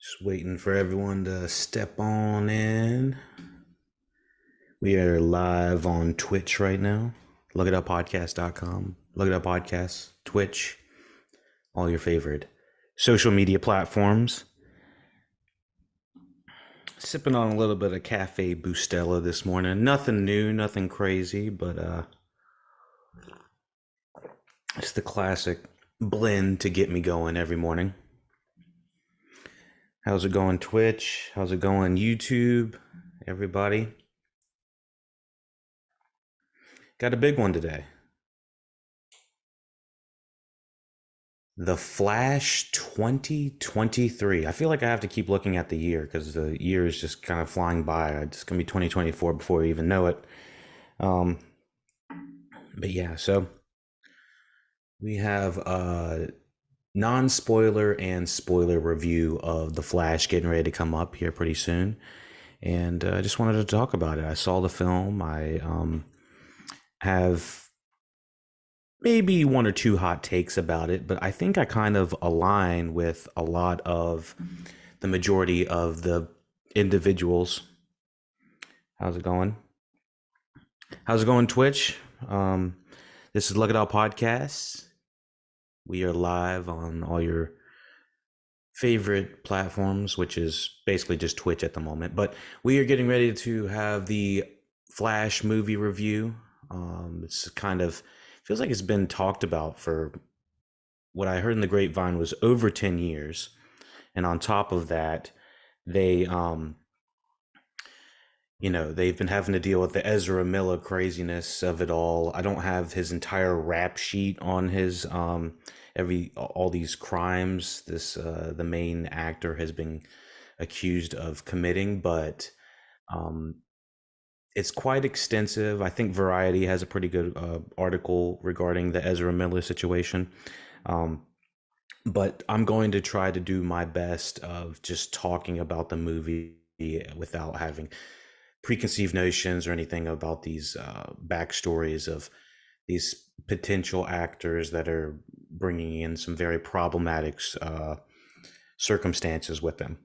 Just waiting for everyone to step on in. We are live on Twitch right now. LuckyDogPodcast.com. Look it up podcasts, Twitch, all your favorite social media platforms. Sipping on a little bit of Cafe Bustelo this morning. Nothing new, nothing crazy, but it's the classic blend to get me going every morning. How's it going, Twitch? How's it going, YouTube? Everybody? Got a big one today. The Flash 2023. I feel like I have to keep looking at the year because the year is just kind of flying by. It's going to be 2024 before we even know it. But yeah, so we have a non-spoiler and spoiler review of The Flash getting ready to come up here pretty soon. And I just wanted to talk about it. I saw the film. I have maybe one or two hot takes about it, but I think I kind of align with a lot of the majority of the individuals. How's it going? How's it going, Twitch? This is Look It Out Podcasts. We are live on all your favorite platforms, which is basically just Twitch at the moment. But we are getting ready to have the Flash movie review. It's kind of feels like it's been talked about for what I heard in the grapevine was over 10 years. And on top of that, they they've been having to deal with the Ezra Miller craziness of it all. I don't have his entire rap sheet on his all these crimes the main actor has been accused of committing, but it's quite extensive. I think Variety has a pretty good article regarding the Ezra Miller situation. But I'm going to try to do my best of just talking about the movie without having preconceived notions or anything about these backstories of these potential actors that are bringing in some very problematic circumstances with them.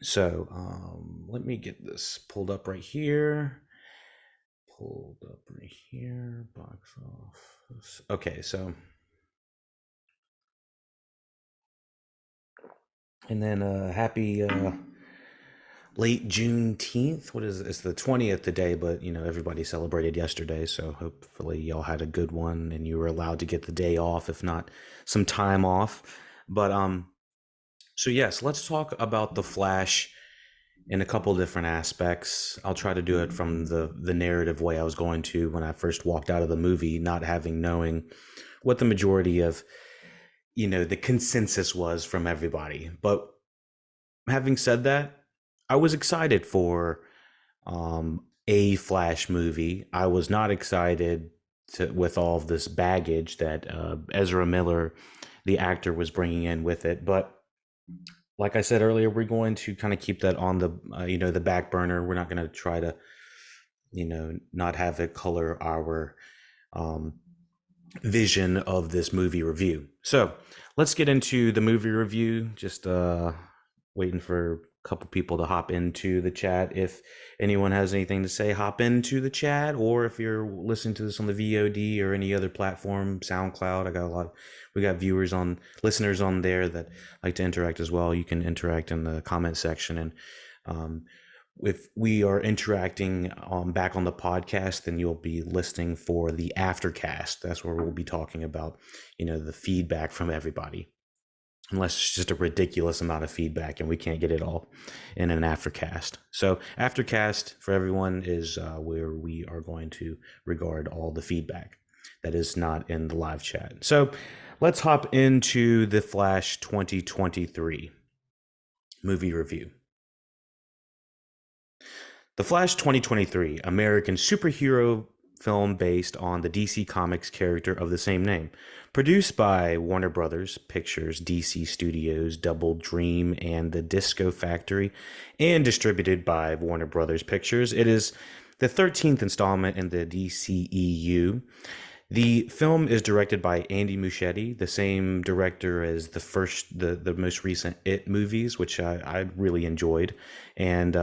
So let me get this pulled up right here. Box office. Okay, so. And then happy late Juneteenth. What is it? It's the 20th today, but everybody celebrated yesterday, so hopefully y'all had a good one and you were allowed to get the day off, if not some time off. But so yes, let's talk about the Flash in a couple different aspects. I'll try to do it from the narrative way I was going to when I first walked out of the movie, not knowing what the majority of the consensus was from everybody. But having said that, I was excited for a Flash movie. I was not excited with all of this baggage that Ezra Miller, the actor, was bringing in with it. But like I said earlier, we're going to kind of keep that on the the back burner. We're not going to try to not have it color our vision of this movie review. So let's get into the movie review. Just waiting for a couple people to hop into the chat. If anyone has anything to say, hop into the chat, or if you're listening to this on the VOD or any other platform, SoundCloud, we got listeners on there that like to interact as well. You can interact in the comment section, and if we are interacting back on the podcast, then you'll be listening for the aftercast. That's where we'll be talking about, the feedback from everybody. Unless it's just a ridiculous amount of feedback and we can't get it all in an aftercast. So aftercast for everyone is where we are going to regard all the feedback that is not in the live chat. So let's hop into the Flash 2023 movie review. The Flash 2023, American superhero film based on the DC Comics character of the same name. Produced by Warner Brothers Pictures, DC Studios, Double Dream, and the Disco Factory, and distributed by Warner Brothers Pictures. It is the 13th installment in the DCEU. The film is directed by Andy Muschietti, the same director as the most recent It movies, which I really enjoyed, and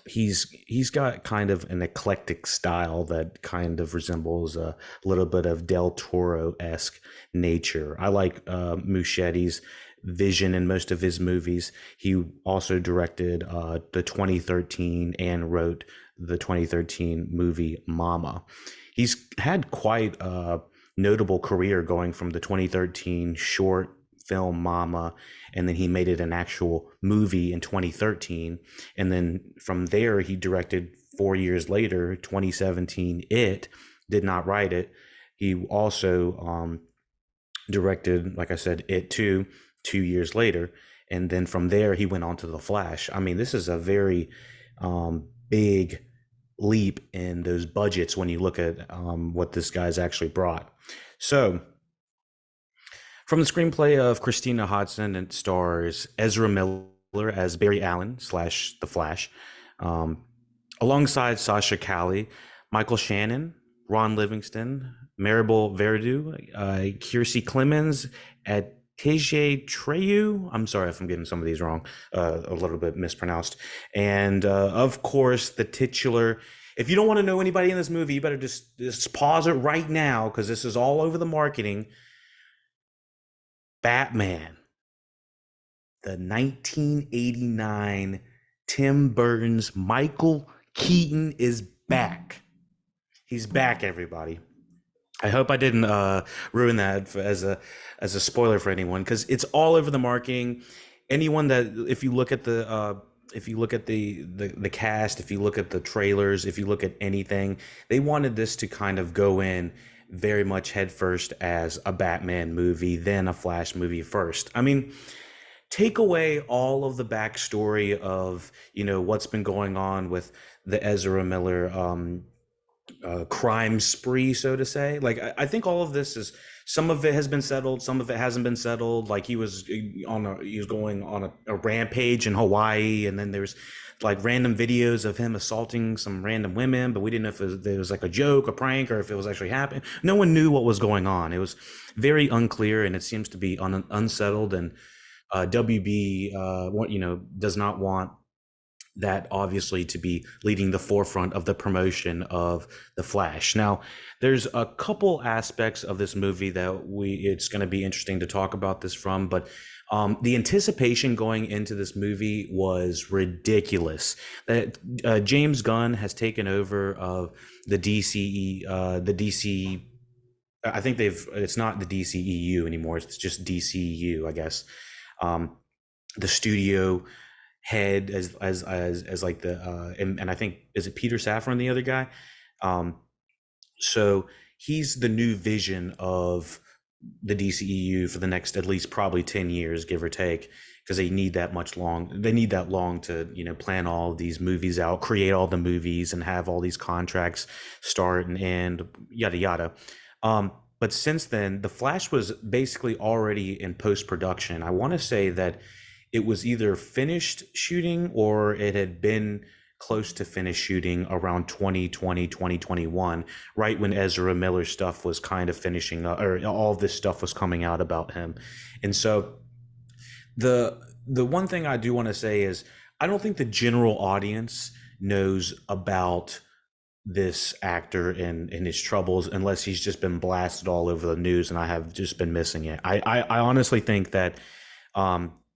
he's got kind of an eclectic style that kind of resembles a little bit of Del Toro esque nature. I like Muschietti's vision in most of his movies. He also directed the 2013 and wrote the 2013 movie Mama. He's had quite a notable career going from the 2013 short film Mama, and then he made it an actual movie in 2013, and then from there he directed 4 years later, 2017, It. Did not write it. He also directed, like I said, It 2 years later, and then from there he went on to The Flash. I mean, this is a very big leap in those budgets when you look at what this guy's actually brought. So from the screenplay of Christina Hodson, it stars Ezra Miller as Barry Allen slash The Flash, um, alongside Sasha Cally, Michael Shannon, Ron Livingston, Maribel Verdú, Kiersey Clemens, Atije Treyu. I'm sorry if I'm getting some of these wrong, a little bit mispronounced. And of course, the titular. If you don't want to know anybody in this movie, you better just pause it right now because this is all over the marketing. Batman, the 1989 Tim Burton's Michael Keaton is back. He's back, everybody. I hope I didn't ruin that as a spoiler for anyone, because it's all over the marketing. Anyone that, if you look at the cast, if you look at the trailers, if you look at anything, they wanted this to kind of go in very much headfirst as a Batman movie, then a Flash movie first. I mean, take away all of the backstory of what's been going on with the Ezra Miller crime spree, so to say. Like I think all of this is, some of it has been settled, some of it hasn't been settled. Like he was going on a rampage in Hawaii, and then there's like random videos of him assaulting some random women, but we didn't know if it was like a joke, a prank, or if it was actually happening. No one knew what was going on. It was very unclear, and it seems to be unsettled. And WB, does not want that obviously to be leading the forefront of the promotion of the Flash. Now, there's a couple aspects of this movie that it's going to be interesting to talk about this from, but the anticipation going into this movie was ridiculous. That James Gunn has taken over of the DC. I think it's not the DCEU anymore. It's just DCU, I guess. The studio head as like the and I think, is it Peter Safran, the other guy? So he's the new vision of the DCEU for the next at least probably 10 years, give or take, because they need that long to plan all these movies out, create all the movies, and have all these contracts start and end, yada yada. But since then, The Flash was basically already in post-production. I want to say that it was either finished shooting or it had been close to finished shooting around 2020, 2021, right when Ezra Miller stuff was kind of finishing up, or all this stuff was coming out about him. And so the one thing I do want to say is, I don't think the general audience knows about this actor and his troubles unless he's just been blasted all over the news, and I have just been missing it. I honestly think that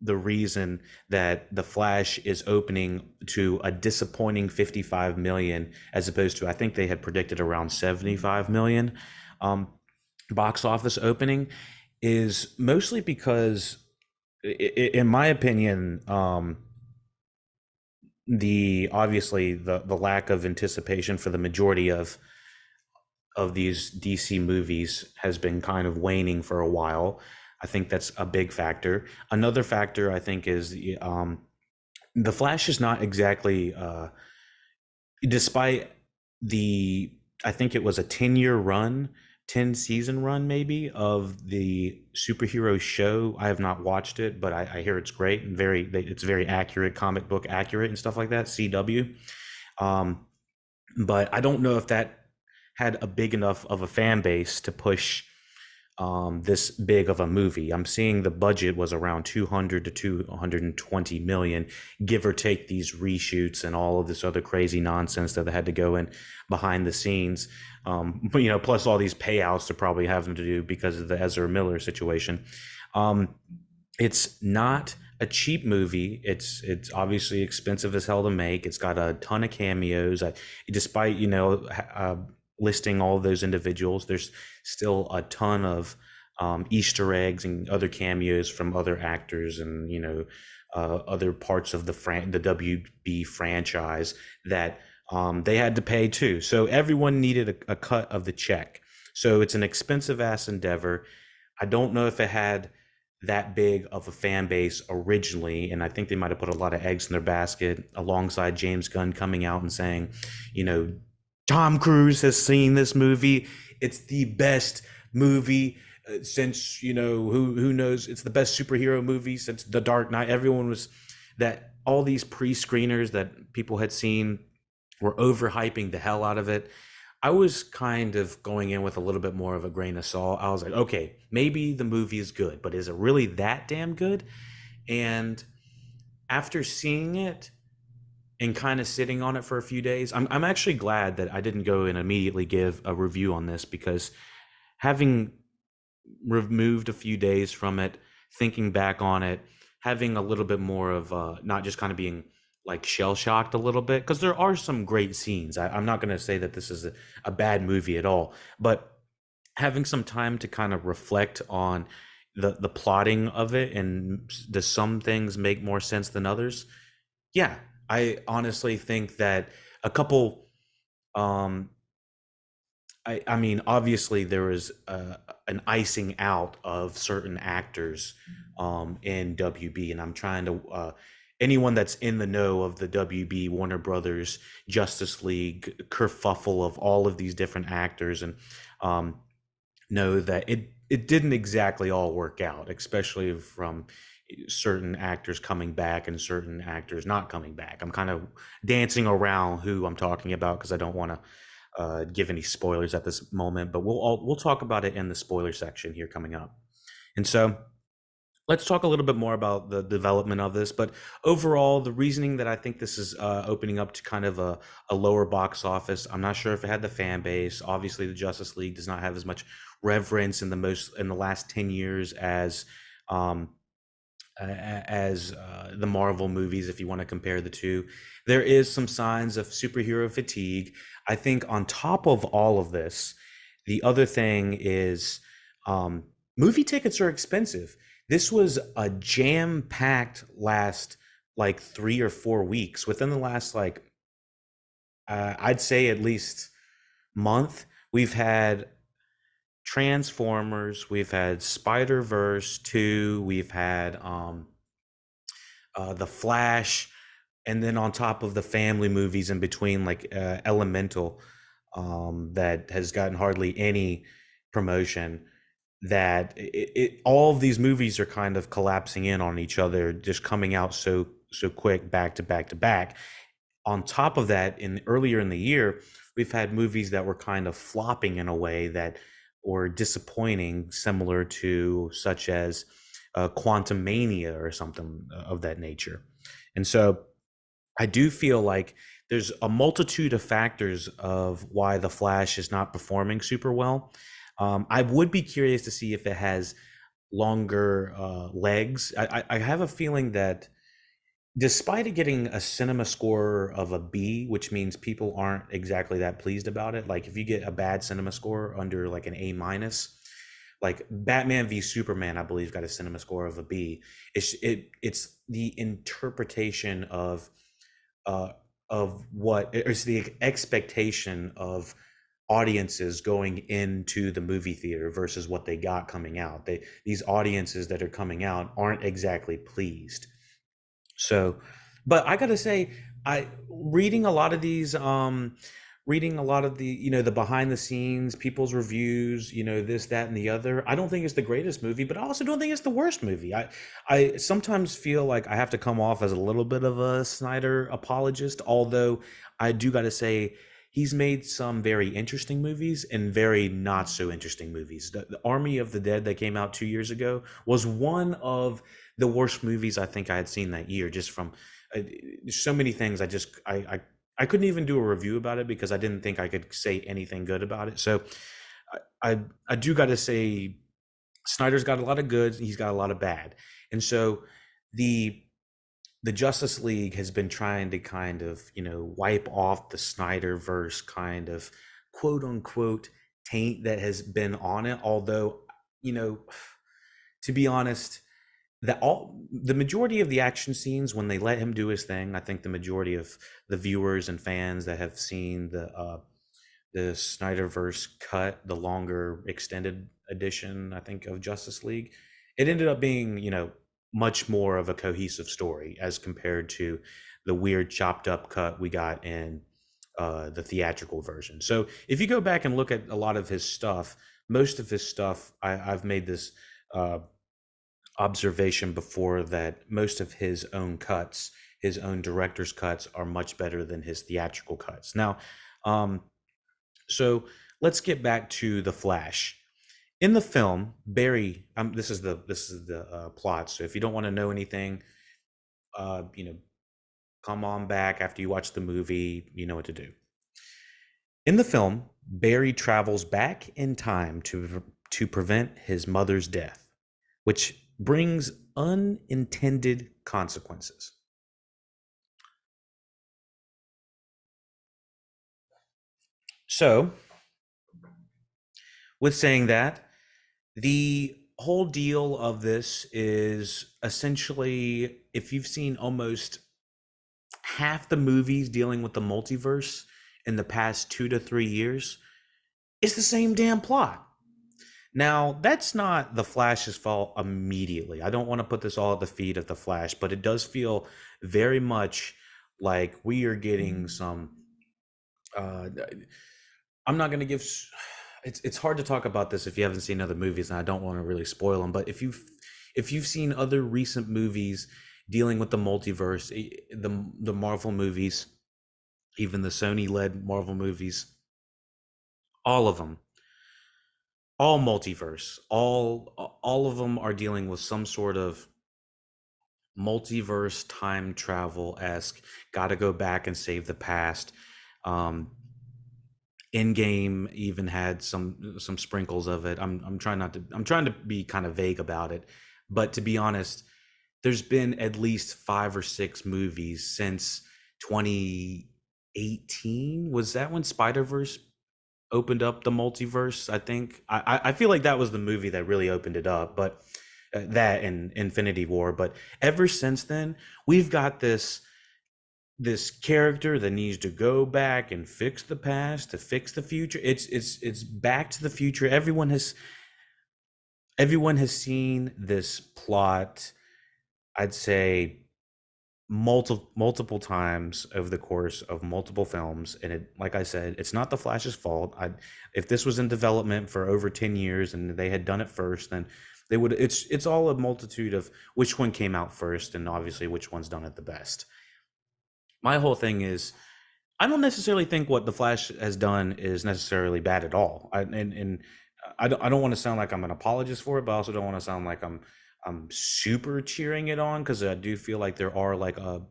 the reason that The Flash is opening to a disappointing 55 million, as opposed to, I think they had predicted around 75 million box office opening, is mostly because, in my opinion, the lack of anticipation for the majority of these DC movies has been kind of waning for a while. I think that's a big factor. Another factor, I think, is the Flash is not exactly, despite I think it was a 10-year run, 10-season run maybe, of the superhero show. I have not watched it, but I hear it's great and it's very accurate, comic book accurate and stuff like that, CW. But I don't know if that had a big enough of a fan base to push this big of a movie. I'm seeing the budget was around 200 to 220 million, give or take these reshoots and all of this other crazy nonsense that they had to go in behind the scenes. But plus all these payouts they're probably having to do because of the Ezra Miller situation. Um, it's not a cheap movie. It's obviously expensive as hell to make. It's got a ton of cameos. Despite listing all of those individuals, there's still a ton of Easter eggs and other cameos from other actors and other parts of the WB franchise that they had to pay too. So everyone needed a cut of the check. So it's an expensive ass endeavor. I don't know if it had that big of a fan base originally, and I think they might have put a lot of eggs in their basket alongside James Gunn coming out and saying, you know, Tom Cruise has seen this movie. It's the best movie since who knows. It's the best superhero movie since The Dark Knight. Everyone was that all these pre-screeners that people had seen were overhyping the hell out of it. I was kind of going in with a little bit more of a grain of salt. I was like, okay, maybe the movie is good, but is it really that damn good? And after seeing it and kind of sitting on it for a few days, I'm actually glad that I didn't go and immediately give a review on this, because having removed a few days from it, thinking back on it, having a little bit more of not just kind of being like shell shocked a little bit, because there are some great scenes. I'm not going to say that this is a bad movie at all, but having some time to kind of reflect on the plotting of it, and does some things make more sense than others? Yeah, I honestly think that a couple um I mean, obviously there was an icing out of certain actors in WB, and I'm trying to anyone that's in the know of the WB Warner Brothers Justice League kerfuffle of all of these different actors, and um, know that it didn't exactly all work out, especially from certain actors coming back and certain actors not coming back. I'm kind of dancing around who I'm talking about because I don't want to give any spoilers at this moment, but we'll talk about it in the spoiler section here coming up. And so let's talk a little bit more about the development of this. But overall, the reasoning that I think this is opening up to kind of a lower box office. I'm not sure if it had the fan base. Obviously, the Justice League does not have as much reverence in the last 10 years um, as the Marvel movies, if you want to compare the two. There is some signs of superhero fatigue. I think on top of all of this, the other thing is um, movie tickets are expensive. This was a jam-packed last like 3 or 4 weeks. Within the last I'd say at least month, we've had Transformers, we've had Spider-Verse 2, we've had The Flash, and then on top of the family movies in between, like Elemental, that has gotten hardly any promotion. That all of these movies are kind of collapsing in on each other, just coming out so quick, back to back to back. On top of that, in earlier in the year, we've had movies that were kind of flopping in a way that were disappointing, similar to such as Quantum Mania or something of that nature. And so I do feel like there's a multitude of factors of why The Flash is not performing super well. I would be curious to see if it has longer legs. I have a feeling that despite it getting a cinema score of a B, which means people aren't exactly that pleased about it. Like if you get a bad cinema score under like an A minus, like Batman v Superman, I believe got a cinema score of a B. It's the interpretation uh, of what it's the expectation of audiences going into the movie theater versus what they got coming out. These audiences that are coming out aren't exactly pleased. So, but I gotta say, I reading a lot of these, reading a lot of the, the behind the scenes, people's reviews, this, that, and the other. I don't think it's the greatest movie, but I also don't think it's the worst movie. I sometimes feel like I have to come off as a little bit of a Snyder apologist, although I do gotta say, he's made some very interesting movies and very not so interesting movies. The Army of the Dead that came out 2 years ago was one of the worst movies I think I had seen that year. Just from so many things, I couldn't even do a review about it because I didn't think I could say anything good about it. So I I do got to say Snyder's got a lot of good, he's got a lot of bad. And so the the Justice League has been trying to kind of, wipe off the Snyderverse kind of quote unquote taint that has been on it. Although, you know, to be honest, the majority of the action scenes when they let him do his thing, I think the majority of the viewers and fans that have seen the Snyderverse cut, the longer extended edition, I think, of Justice League, it ended up being, much more of a cohesive story as compared to the weird chopped up cut we got in the theatrical version. So if you go back and look at a lot of his stuff, most of his stuff, I've made this uh, observation before that most of his own cuts, his own director's cuts, are much better than his theatrical cuts. Now, um, so let's get back to the Flash. In the film, Barry. This is the plot. So if you don't want to know anything, uh, you know, come on back after you watch the movie. You know what to do. In the film, Barry travels back in time to prevent his mother's death, which brings unintended consequences. So, with saying that, the whole deal of this is essentially if you've seen almost half the movies dealing with the multiverse in the past 2 to 3 years, it's the same damn plot. Now, that's not the Flash's fault immediately. I don't want to put this all at the feet of the Flash, but it does feel very much like we are getting some. Uh, I'm not going to give. It's hard to talk about this if you haven't seen other movies, and I don't want to really spoil them. But if you've seen other recent movies dealing with the multiverse, the Marvel movies, even the Sony led Marvel movies, all of them, all multiverse, all of them are dealing with some sort of multiverse time travel esque. Got to go back and save the past. Um, Endgame even had some sprinkles of it. I'm trying not to. I'm trying to be kind of vague about it, but to be honest, there's been at least 5 or 6 movies since 2018. Was that when Spider Verse opened up the multiverse? I think I feel like that was the movie that really opened it up. But that and Infinity War. But ever since then, we've got this character that needs to go back and fix the past to fix the future. It's Back to the Future. Everyone has seen this plot, I'd say multiple times over the course of multiple films. And it, like I said, it's not the Flash's fault. If this was in development for over 10 years and they had done it first, then they would. It's all a multitude of which one came out first and obviously which one's done it the best. My whole thing is I don't necessarily think what the Flash has done is necessarily bad at all. I don't want to sound like I'm an apologist for it, but I also don't want to sound like I'm super cheering it on because I do feel like there are like a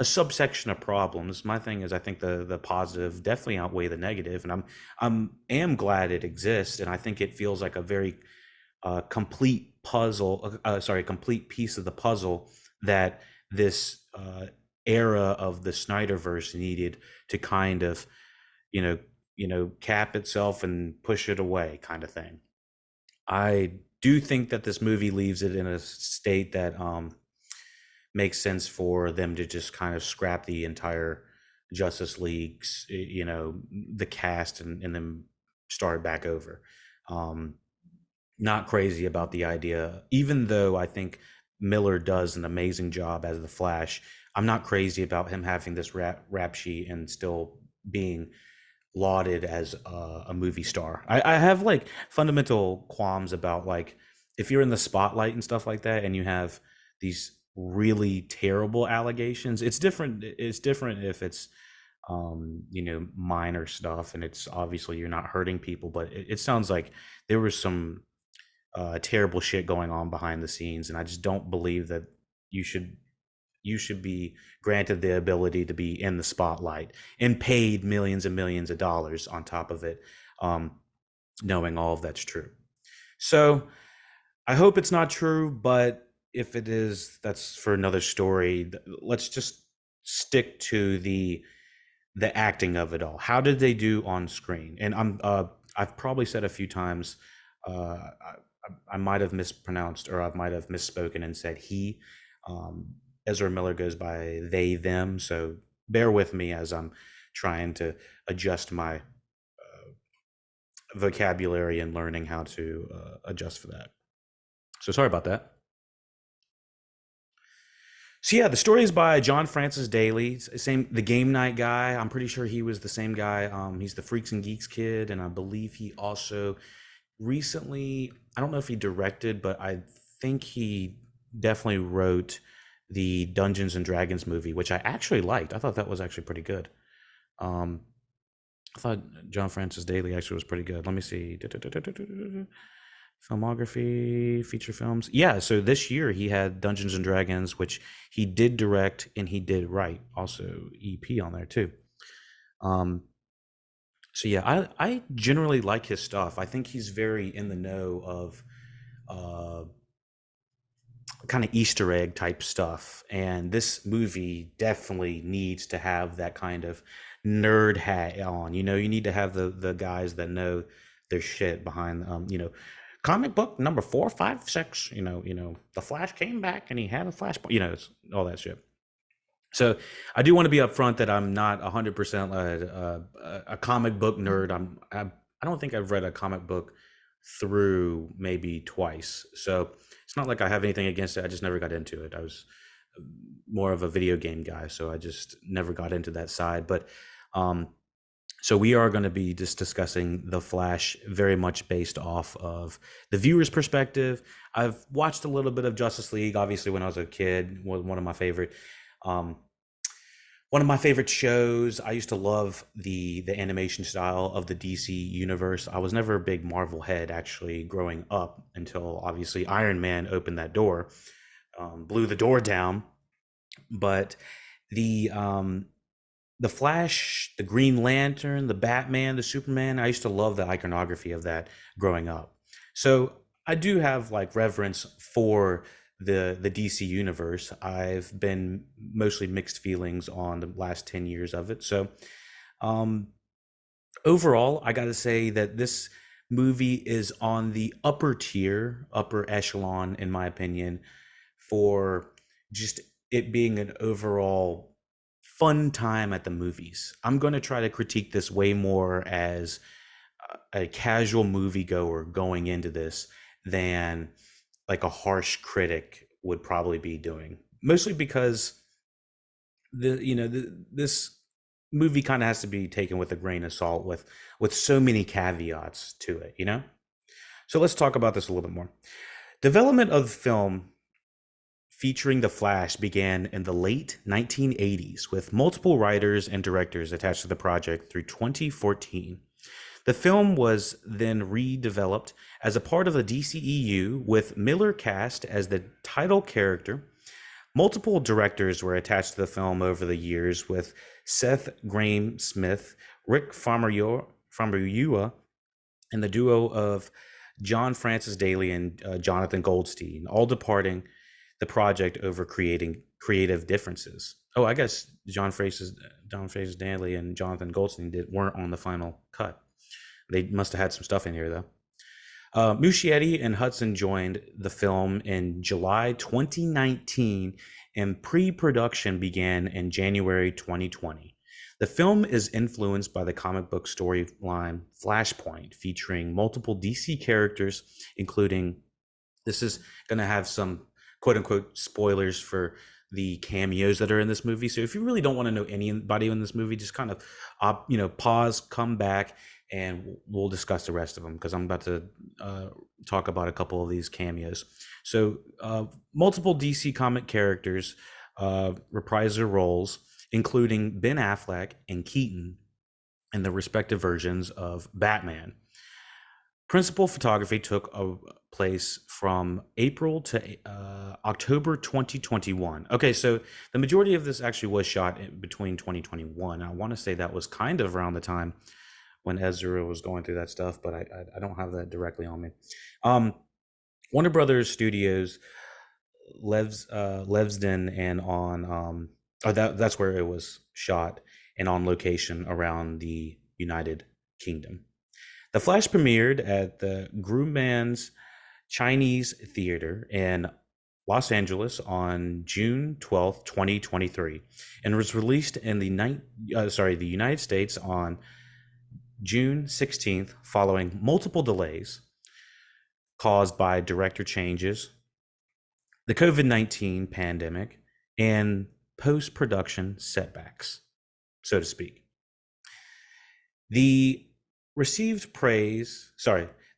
subsection of problems. My thing is I think the positive definitely outweigh the negative, and I'm glad it exists, and I think it feels like a very complete puzzle. Sorry, complete piece of the puzzle that this era of the Snyderverse needed to kind of, you know, cap itself and push it away, kind of thing. I do think that this movie leaves it in a state that makes sense for them to just kind of scrap the entire Justice League's, the cast and then start back over. Um, Not crazy about the idea, even though I think Miller does an amazing job as the Flash. I'm not crazy about him having this rap sheet and still being lauded as a movie star. I have like fundamental qualms about like if you're in the spotlight and stuff like that, and you have these really terrible allegations. It's different. It's different if it's minor stuff, and it's obviously you're not hurting people, but it sounds like there was some terrible shit going on behind the scenes, and I just don't believe that you should you should be granted the ability to be in the spotlight and paid millions and millions of dollars on top of it, um, knowing all of that's true. So I hope it's not true, but if it is, that's for another story. Let's just stick to the acting of it all. How did they do on screen? And I've probably said a few times, I might have mispronounced or I might have misspoken and said he. Um, Ezra Miller goes by they them, so bear with me as I'm trying to adjust my vocabulary and learning how to adjust for that. So sorry about that. So yeah, the story is by John Francis Daly, same the game night guy. I'm pretty sure he was the same guy. He's the Freaks and Geeks kid, and I believe he also recently. I don't know if he directed, but I think he definitely wrote the Dungeons and Dragons movie, which I actually liked. I thought that was actually pretty good. Um, I thought John Francis Daly actually was pretty good. Let me see. Filmography, feature films. Yeah, so this year he had Dungeons and Dragons, which he did direct and he did write. Also EP on there too. Um, so yeah, I generally like his stuff. I think he's very in the know of uh, kind of Easter egg type stuff. And this movie definitely needs to have that kind of nerd hat on. You need to have the guys that know their shit behind comic book number 456, the Flash came back and he had a flashpoint, it's all that shit. So I do want to be upfront that I'm not 100% a comic book nerd. I don't think I've read a comic book through maybe twice. So it's not like I have anything against it. I just never got into it. I was more of a video game guy, so I just never got into that side. But um, so we are going to be just discussing The Flash very much based off of the viewer's perspective. I've watched a little bit of Justice League, obviously, when I was a kid, was um, one of my favorite shows. I used to love the animation style of the DC universe. I was never a big Marvel head actually growing up until obviously Iron Man opened that door, blew the door down. But the the Flash, the Green Lantern, the Batman, the Superman, I used to love the iconography of that growing up. So I do have like reverence for the DC universe. I've been mostly mixed feelings on the last 10 years of it. So um overall, I got to say that this movie is on the upper tier, upper echelon in my opinion for just it being an overall fun time at the movies. I'm going to try to critique this way more as a casual moviegoer going into this than like a harsh critic would probably be doing. Mostly because this movie kind of has to be taken with a grain of salt with so many caveats to it. So let's talk about this a little bit more. Development of the film featuring The Flash began in the late 1980s with multiple writers and directors attached to the project through 2014. The film was then redeveloped as a part of the DCEU with Miller cast as the title character. Multiple directors were attached to the film over the years with Seth Grahame-Smith, Rick Famuyiwa, and the duo of John Francis Daly and Jonathan Goldstein, all departing the project over creating creative differences. Oh, I guess John Francis Daly and Jonathan Goldstein weren't on the final cut. They must have had some stuff in here though. Muschietti and Hudson joined the film in July 2019, and pre-production began in January 2020. The film is influenced by the comic book storyline Flashpoint, featuring multiple DC characters, including, this is going to have some quote unquote spoilers for the cameos that are in this movie. So if you really don't want to know anybody in this movie, just kind of, pause, come back, and we'll discuss the rest of them because I'm about to talk about a couple of these cameos. So multiple DC comic characters reprise their roles, including Ben Affleck and Keaton in the respective versions of Batman. Principal photography took place from April to October 2021. Okay, so the majority of this actually was shot between 2021. I want to say that was kind of around the time when Ezra was going through that stuff, but I don't have that directly on me. Warner Brothers Studios, Levsden, and on that's where it was shot and on location around the United Kingdom. The Flash premiered at the Grumman's Chinese Theater in Los Angeles on June 12th, 2023, and was released in the United States on June 16th, following multiple delays caused by director changes, the COVID-19 pandemic, and post-production setbacks, so to speak. The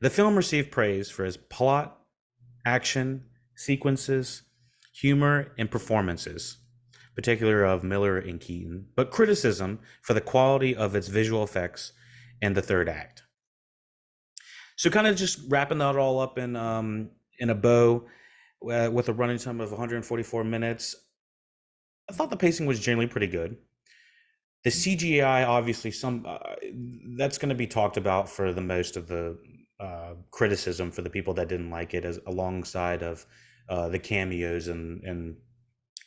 film received praise for its plot, action, sequences, humor, and performances, particularly of Miller and Keaton, but criticism for the quality of its visual effects and the third act. So kind of just wrapping that all up in a bow with a running time of 144 minutes, I thought the pacing was generally pretty good. The CGI, obviously, that's going to be talked about for the most of the criticism for the people that didn't like it, as alongside of the cameos and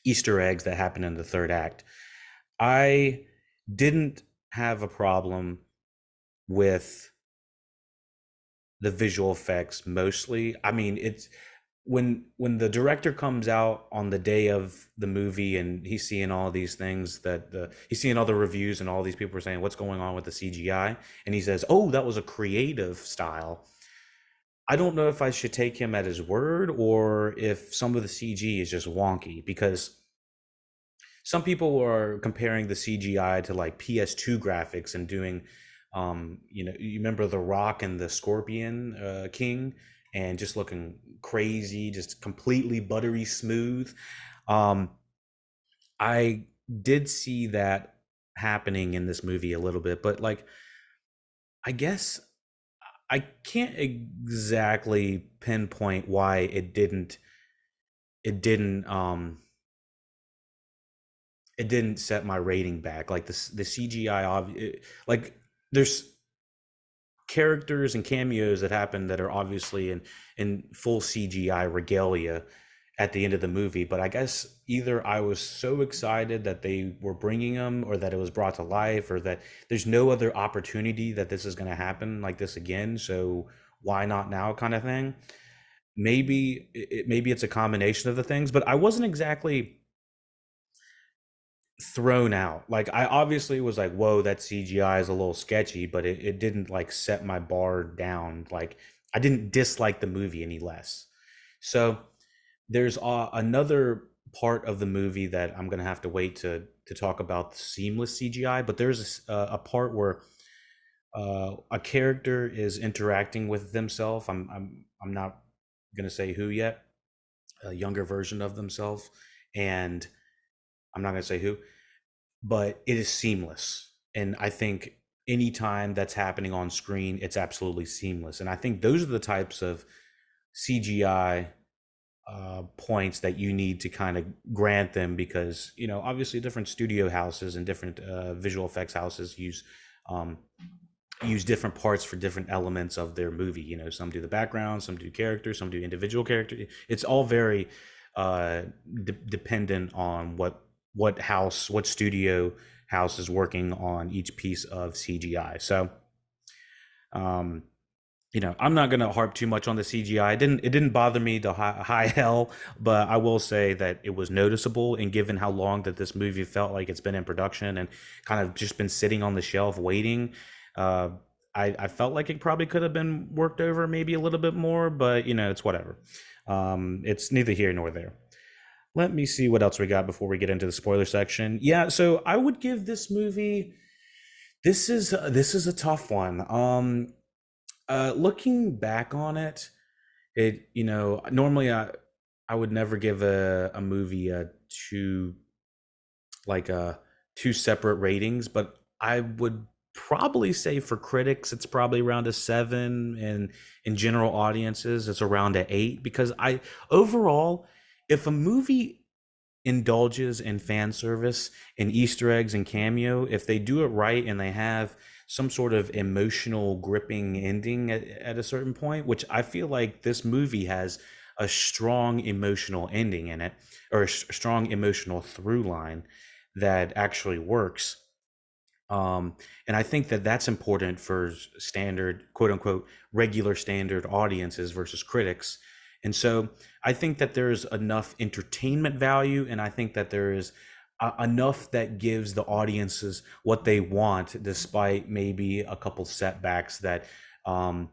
Easter eggs that happen in the third act. I didn't have a problem with the visual effects mostly. I mean, it's when the director comes out on the day of the movie and he's seeing all these things he's seeing all the reviews and all these people are saying what's going on with the CGI, and he says, "Oh, that was a creative style." I don't know if I should take him at his word or if some of the CG is just wonky, because some people are comparing the CGI to like PS2 graphics and doing, you remember The Rock and the Scorpion King, and just looking crazy, just completely buttery smooth. I did see that happening in this movie a little bit, but like, I guess I can't exactly pinpoint why it didn't it didn't set my rating back. Like the CGI, like there's characters and cameos that happen that are obviously in full CGI regalia at the end of the movie, but I guess either I was so excited that they were bringing them, or that it was brought to life, or that there's no other opportunity that this is going to happen like this again, so why not now, kind of thing. Maybe it's a combination of the things, but I wasn't exactly thrown out. Like, I obviously was like, whoa, that CGI is a little sketchy, but it didn't like set my bar down. Like, I didn't dislike the movie any less. So there's another part of the movie that I'm gonna have to wait to talk about, the seamless CGI. But there's a part where a character is interacting with themselves. I'm not gonna say who yet. A younger version of themselves, and I'm not gonna say who, but it is seamless. And I think anytime that's happening on screen, it's absolutely seamless. And I think those are the types of CGI points that you need to kind of grant them, because obviously different studio houses and different visual effects houses um, use different parts for different elements of their movie. Some do the background, some do characters, some do individual characters. It's all very dependent on what studio house is working on each piece of CGI. So um, I'm not going to harp too much on the CGI. It didn't bother me to high hell, but I will say that it was noticeable. And given how long that this movie felt like it's been in production and kind of just been sitting on the shelf waiting, uh, I felt like it probably could have been worked over maybe a little bit more, but it's whatever. It's neither here nor there. Let me see what else we got before we get into the spoiler section. Yeah, so I would give this movie. This is a tough one. Looking back on it, normally I would never give a movie a two separate ratings, but I would probably say for critics it's probably around a 7, and in general audiences it's around a 8, because I overall, if a movie indulges in fan service and Easter eggs and cameo, if they do it right and they have some sort of emotional gripping ending at a certain point, which I feel like this movie has a strong emotional ending in it, or a strong emotional through line that actually works. And I think that that's important for standard, quote unquote, regular standard audiences versus critics. And so I think that there's enough entertainment value, and I think that there is enough that gives the audiences what they want, despite maybe a couple setbacks that um,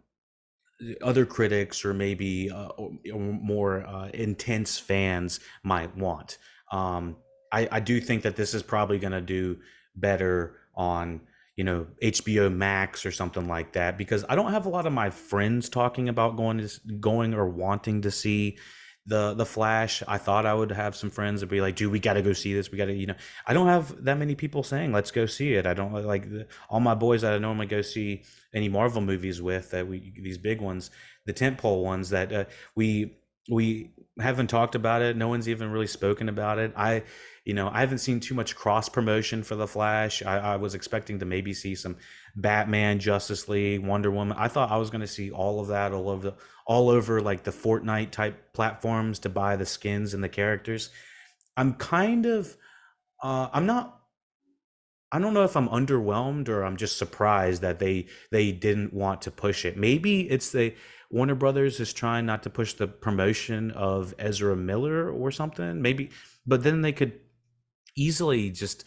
other critics or maybe or more intense fans might want. Um, I do think that this is probably going to do better on, HBO Max or something like that, because I don't have a lot of my friends talking about going or wanting to see the Flash. I thought I would have some friends that be like, dude, we got to go see this. We got to, I don't have that many people saying let's go see it. I don't like all my boys that I normally go see any Marvel movies with, that we, these big ones, the tentpole ones that we haven't talked about it. No one's even really spoken about it. I haven't seen too much cross promotion for the Flash. I was expecting to maybe see some Batman, Justice League, Wonder Woman. I thought I was going to see all of that all over like the Fortnite type platforms to buy the skins and the characters. I'm kind of I'm not I don't know if I'm underwhelmed or I'm just surprised that they didn't want to push it. Maybe it's the Warner Brothers is trying not to push the promotion of Ezra Miller or something. Maybe, but then they could easily just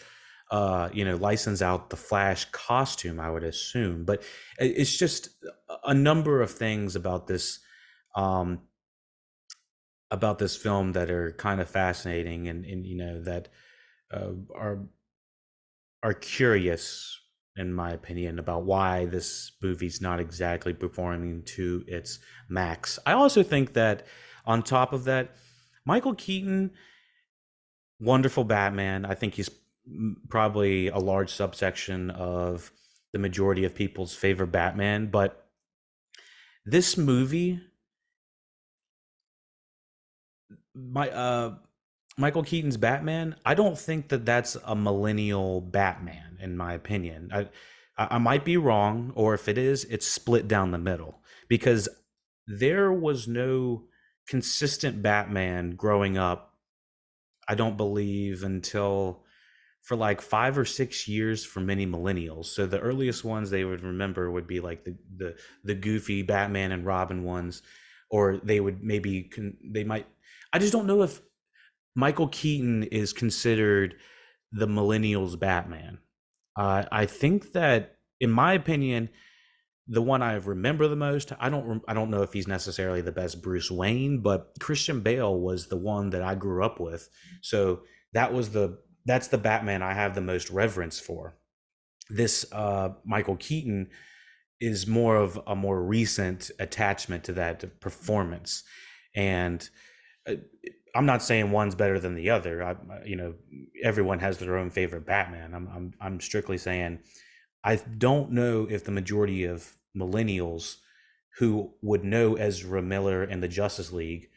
license out the Flash costume, I would assume. But it's just a number of things um about this film that are kind of fascinating, and that are curious, in my opinion, about why this movie's not exactly performing to its max. I also think that on top of that, Michael Keaton, wonderful Batman. I think he's probably a large subsection of the majority of people's favorite Batman. But this movie, my Michael Keaton's Batman, I don't think that that's a millennial Batman, in my opinion. I might be wrong, or if it is, it's split down the middle, because there was no consistent Batman growing up, I don't believe, until for like 5 or 6 years for many millennials. So the earliest ones they would remember would be like the goofy Batman and Robin ones, or they would maybe they might. I just don't know if Michael Keaton is considered the millennials Batman. I think that, in my opinion, the one I remember the most. I don't know if he's necessarily the best Bruce Wayne, but Christian Bale was the one that I grew up with. So that's the Batman I have the most reverence for. This Michael Keaton is more of a more recent attachment to that performance, and uh, I'm not saying one's better than the other. Everyone has their own favorite Batman. I'm strictly saying I don't know if the majority of millennials who would know Ezra Miller and the Justice League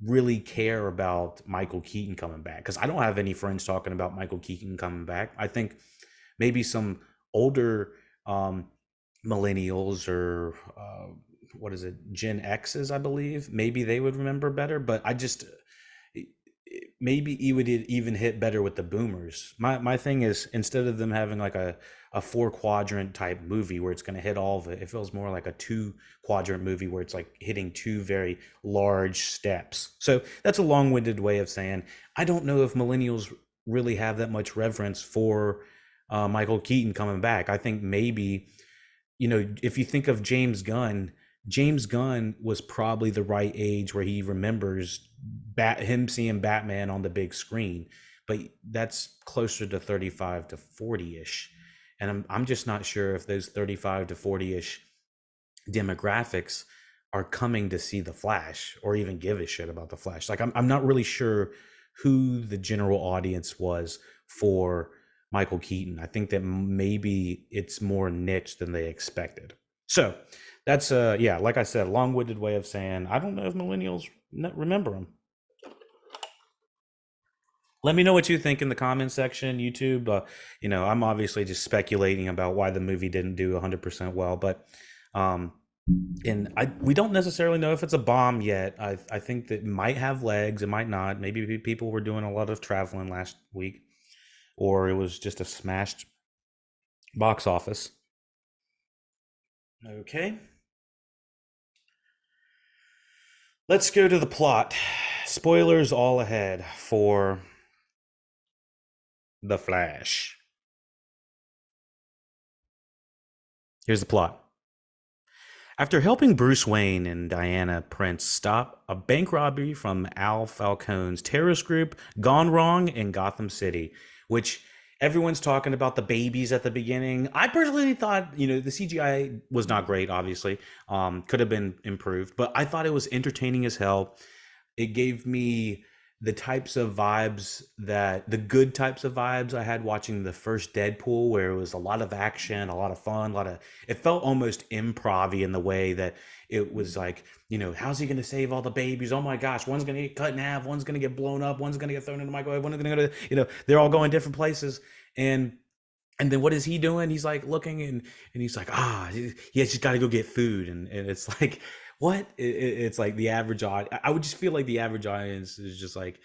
really care about Michael Keaton coming back, because I don't have any friends talking about Michael Keaton coming back. I think maybe some older um, millennials, or what is it, Gen X's, I believe, maybe they would remember better. But I just maybe he would even hit better with the boomers. My thing is, instead of them having like a 4 quadrant type movie where it's going to hit all of it, it feels more like a 2 quadrant movie where it's like hitting two very large steps. So that's a long-winded way of saying I don't know if millennials really have that much reverence for Michael Keaton coming back. I think maybe, if you think of James Gunn was probably the right age where he remembers him seeing Batman on the big screen, but that's closer to 35 to 40ish. And I'm just not sure if those 35 to 40ish demographics are coming to see the Flash or even give a shit about the Flash. Like I'm not really sure who the general audience was for Michael Keaton. I think that maybe it's more niche than they expected. So that's yeah, like I said, long-winded way of saying I don't know if millennials remember him. Let me know what you think in the comment section, YouTube. I'm obviously just speculating about why the movie didn't do 100% well, but um, and we don't necessarily know if it's a bomb yet. I think that it might have legs, it might not. Maybe people were doing a lot of traveling last week, or it was just a smashed box office. Okay, let's go to the plot. Spoilers all ahead for The Flash. Here's the plot. After helping Bruce Wayne and Diana Prince stop a bank robbery from Al Falcone's terrorist group gone wrong in Gotham City, which everyone's talking about the babies at the beginning. I personally thought, the CGI was not great, obviously. Could have been improved, but I thought it was entertaining as hell. It gave me the good types of vibes I had watching the first Deadpool, where it was a lot of action, a lot of fun, it felt almost improv in the way that it was like, how's he going to save all the babies? Oh my gosh, one's going to get cut in half, one's going to get blown up, one's going to get thrown in the microwave, one's going to go to, they're all going different places. And then what is he doing? He's like looking and he's like, he has just got to go get food. And it's like, what? It's like the average audience. I would just feel like the average audience is just like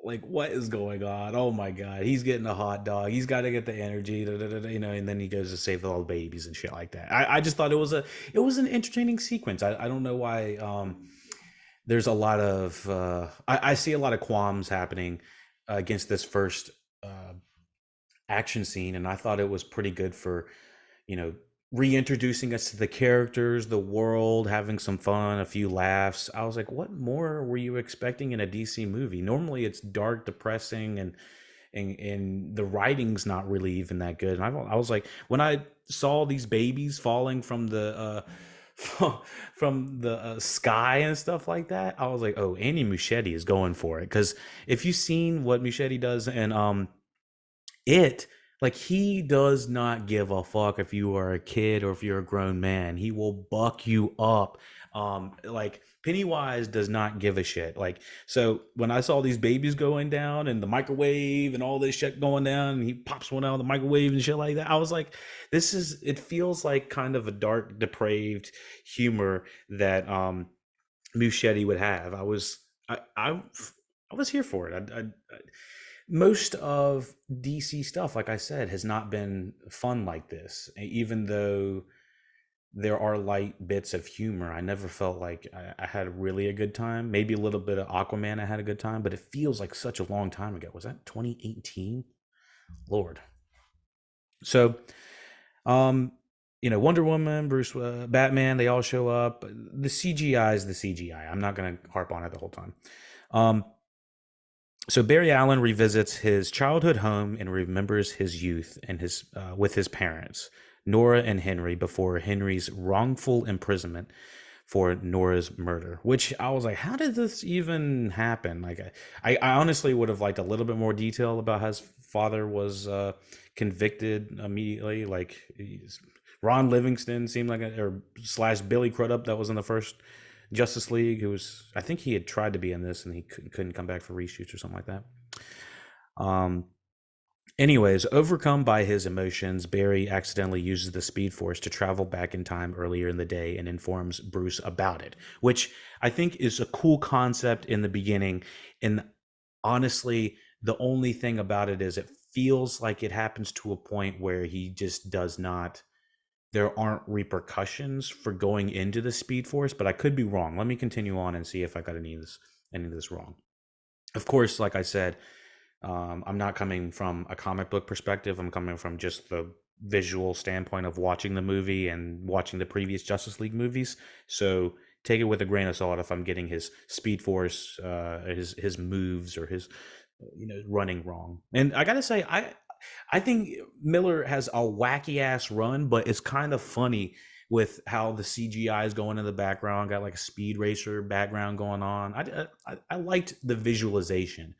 what is going on? Oh my God, he's getting a hot dog. He's got to get the energy, da, da, da, and then he goes to save all the babies and shit like that. I just thought it was an entertaining sequence. I don't know why. There's a lot of I see a lot of qualms happening against this first action scene, and I thought it was pretty good for you know reintroducing us to the characters, the world, having some fun, a few laughs. I was like, what more were you expecting in a DC movie? Normally it's dark, depressing, and the writing's not really even that good. And I was like, when I saw these babies falling from the from the sky and stuff like that, I was like, oh, Andy Muschietti is going for it. Because if you've seen what Muschietti does, and it like he does not give a fuck if you are a kid or if you're a grown man. He will buck you up. Like Pennywise does not give a shit. Like, so when I saw these babies going down and the microwave and all this shit going down, and he pops one out of the microwave and shit like that, I was like, it feels like kind of a dark, depraved humor that Muschietti would have. I was here for it. Most of DC stuff, like I said, has not been fun like this. Even though there are light bits of humor, I never felt like I had really a good time. Maybe a little bit of Aquaman, I had a good time, but it feels like such a long time ago. Was that 2018? Lord. So, um, Wonder Woman, Bruce, Batman, they all show up. The CGI is the CGI. I'm not going to harp on it the whole time. So Barry Allen revisits his childhood home and remembers his youth and his with his parents, Nora and Henry, before Henry's wrongful imprisonment for Nora's murder. Which I was like, how did this even happen? Like, I honestly would have liked a little bit more detail about how his father was convicted immediately. Like, Ron Livingston seemed like or slash Billy Crudup that was in the first Justice League, who was, I think he had tried to be in this and he couldn't come back for reshoots or something like that. Anyways, overcome by his emotions, Barry accidentally uses the Speed Force to travel back in time earlier in the day and informs Bruce about it, which I think is a cool concept in the beginning. And honestly, the only thing about it is it feels like it happens to a point where he just does not, there aren't repercussions for going into the Speed Force, but I could be wrong. Let me continue on and see if I got any of this wrong. Of course, like I said, I'm not coming from a comic book perspective. I'm coming from just the visual standpoint of watching the movie and watching the previous Justice League movies. So take it with a grain of salt if I'm getting his Speed Force, his moves, or his running wrong. And I gotta say, I think Miller has a wacky ass run, but it's kind of funny with how the CGI is going in the background. Got like a speed racer background going on. I liked the visualization,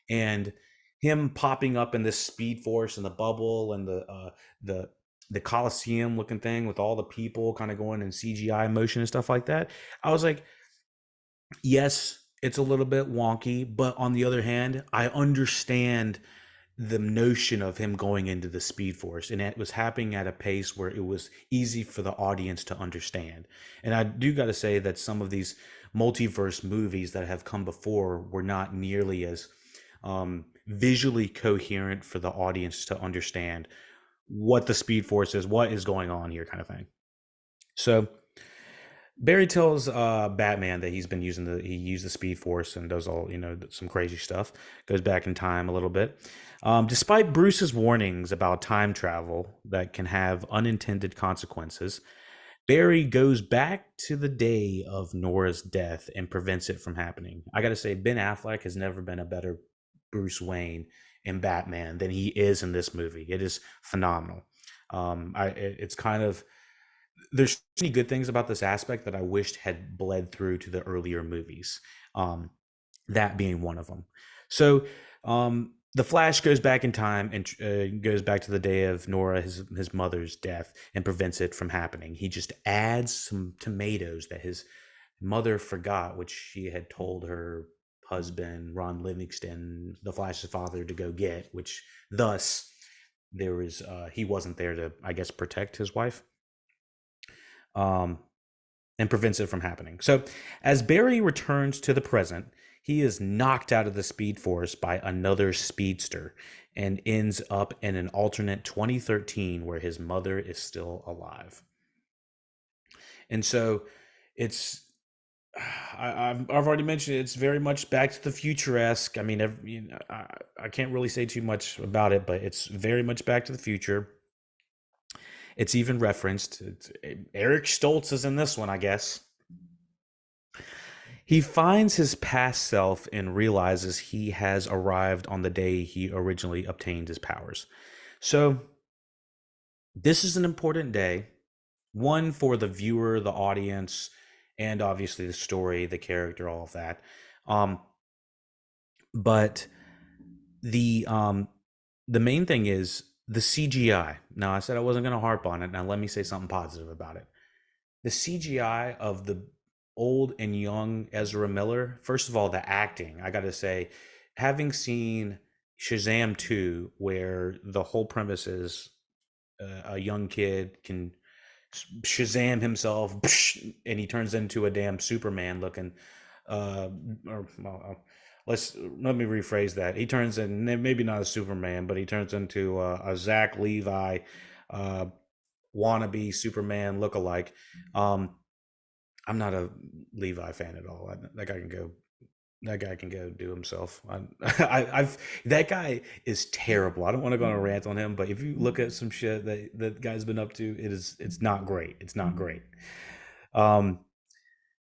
and him popping up in this Speed Force and the bubble and the the Coliseum looking thing with all the people kind of going in CGI motion and stuff like that. I was like, yes, it's a little bit wonky, but on the other hand, I understand the notion of him going into the Speed Force, and it was happening at a pace where it was easy for the audience to understand. And I do got to say that some of these multiverse movies that have come before were not nearly as visually coherent for the audience to understand what the Speed Force is, what is going on here, kind of thing. So Barry tells Batman that he used the Speed Force and does all some crazy stuff. Goes back in time a little bit. Despite Bruce's warnings about time travel that can have unintended consequences, Barry goes back to the day of Nora's death and prevents it from happening. I got to say, Ben Affleck has never been a better Bruce Wayne in Batman than he is in this movie. It is phenomenal. It's kind of there's so many good things about this aspect that I wished had bled through to the earlier movies. That being one of them. So the Flash goes back in time and goes back to the day of Nora, his mother's death, and prevents it from happening. He just adds some tomatoes that his mother forgot, which she had told her husband Ron Livingston, the Flash's father, to go get. Which thus there was he wasn't there to, I guess, protect his wife. And prevents it from happening. So, as Barry returns to the present, he is knocked out of the Speed Force by another speedster and ends up in an alternate 2013 where his mother is still alive. And so, it's I've already mentioned it's very much Back to the Future esque. I mean, I can't really say too much about it, but it's very much Back to the Future. It's even referenced. Eric Stoltz is in this one, I guess. He finds his past self and realizes he has arrived on the day he originally obtained his powers. So, this is an important day. One, for the viewer, the audience, and obviously the story, the character, all of that. But the main thing is the CGI. Now, I said I wasn't going to harp on it. Now, let me say something positive about it. The CGI of the old and young Ezra Miller, first of all, the acting, I got to say, having seen Shazam 2, where the whole premise is a young kid can Shazam himself and he turns into a damn Superman looking, let me rephrase that. He turns in, maybe not a Superman, but he turns into a Zach Levi wannabe Superman lookalike. I'm not a Levi fan at all. That guy can go. That guy can go do himself. I've that guy is terrible. I don't want to go on a rant on him, but if you look at some shit that guy's been up to, it's not great. It's not great.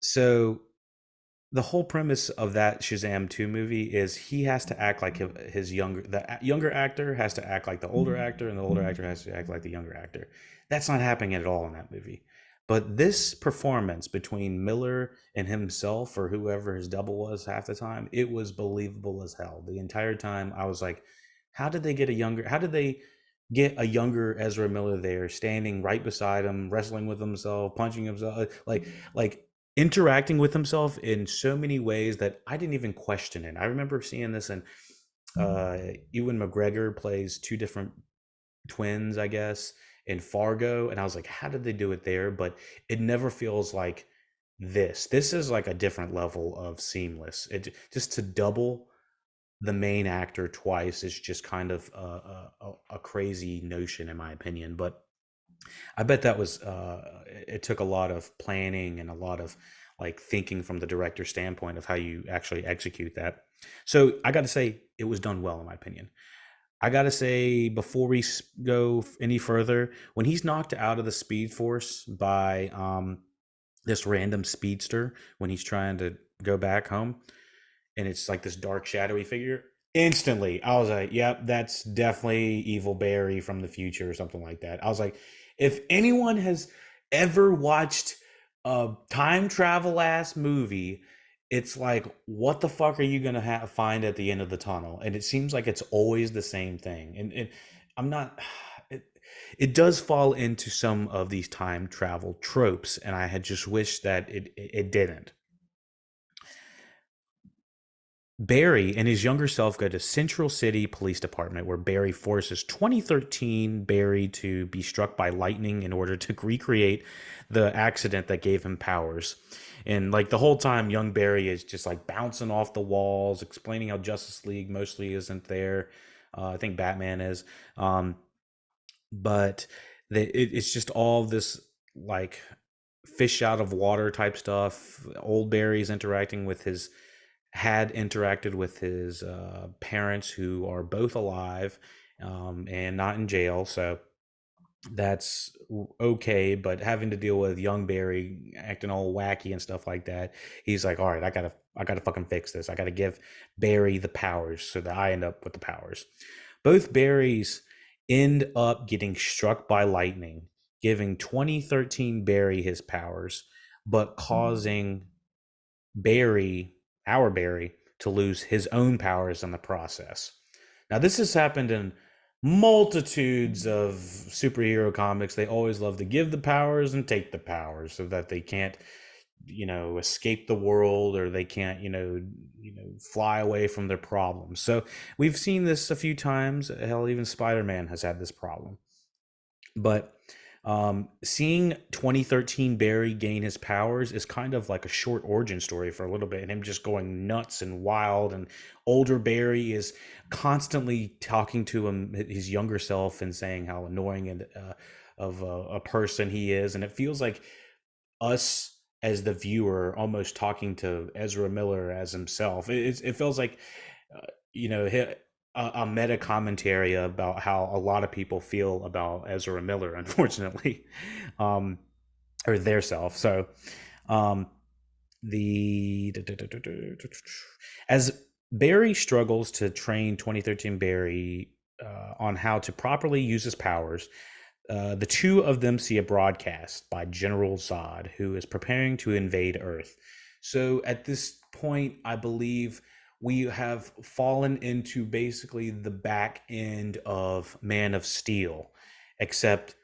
So the whole premise of that Shazam 2 movie is he has to act like the younger actor has to act like the older actor, and the older actor has to act like the younger actor. That's not happening at all in that movie. But this performance between Miller and himself, or whoever his double was half the time, it was believable as hell. The entire time I was like, how did they get a younger Ezra Miller there, standing right beside him, wrestling with himself, punching himself, like interacting with himself in so many ways that I didn't even question it. I remember seeing this, and Ewan McGregor plays two different twins, I guess, in Fargo, and I was like, how did they do it there? But it never feels like this. This is like a different level of seamless. It just to double the main actor twice is just kind of a crazy notion, in my opinion. But I bet that was it took a lot of planning and a lot of like thinking from the director's standpoint of how you actually execute that. So I got to say it was done well, in my opinion. I got to say, before we go any further, when he's knocked out of the Speed Force by this random speedster when he's trying to go back home, and it's like this dark, shadowy figure, instantly I was like, yep, that's definitely Evil Barry from the future or something like that. I was like, if anyone has ever watched a time travel ass movie it's like, what the fuck are you gonna find at the end of the tunnel? And it seems like it's always the same thing. And I'm not. It, it does fall into some of these time travel tropes, and I had just wished that it didn't. Barry and his younger self go to Central City Police Department, where Barry forces 2013 Barry to be struck by lightning in order to recreate the accident that gave him powers. And like the whole time, young Barry is just like bouncing off the walls, explaining how Justice League mostly isn't there. I think Batman is. But it's just all this like fish out of water type stuff. Old Barry's interacting with his had interacted with his parents who are both alive and not in jail, so that's okay. But having to deal with young Barry acting all wacky and stuff like that, he's like, all right, I gotta fucking fix this. I gotta give Barry the powers so that I end up with the powers. Both Barrys end up getting struck by lightning, giving 2013 Barry his powers, but causing Barry, our Barry, to lose his own powers in the process. Now, this has happened in multitudes of superhero comics. They always love to give the powers and take the powers so that they can't, escape the world, or they can't, fly away from their problems. So we've seen this a few times. Hell, even Spider-Man has had this problem. But seeing 2013 Barry gain his powers is kind of like a short origin story for a little bit, and him just going nuts and wild. And older Barry is constantly talking to him, his younger self, and saying how annoying and of a person he is. And it feels like us as the viewer almost talking to Ezra Miller as himself. It feels like you know a meta commentary about how a lot of people feel about Ezra Miller, unfortunately, um, or their self. So um, the as Barry struggles to train 2013 Barry on how to properly use his powers, the two of them see a broadcast by General Zod, who is preparing to invade Earth. So at this point, I believe we have fallen into basically the back end of Man of Steel, except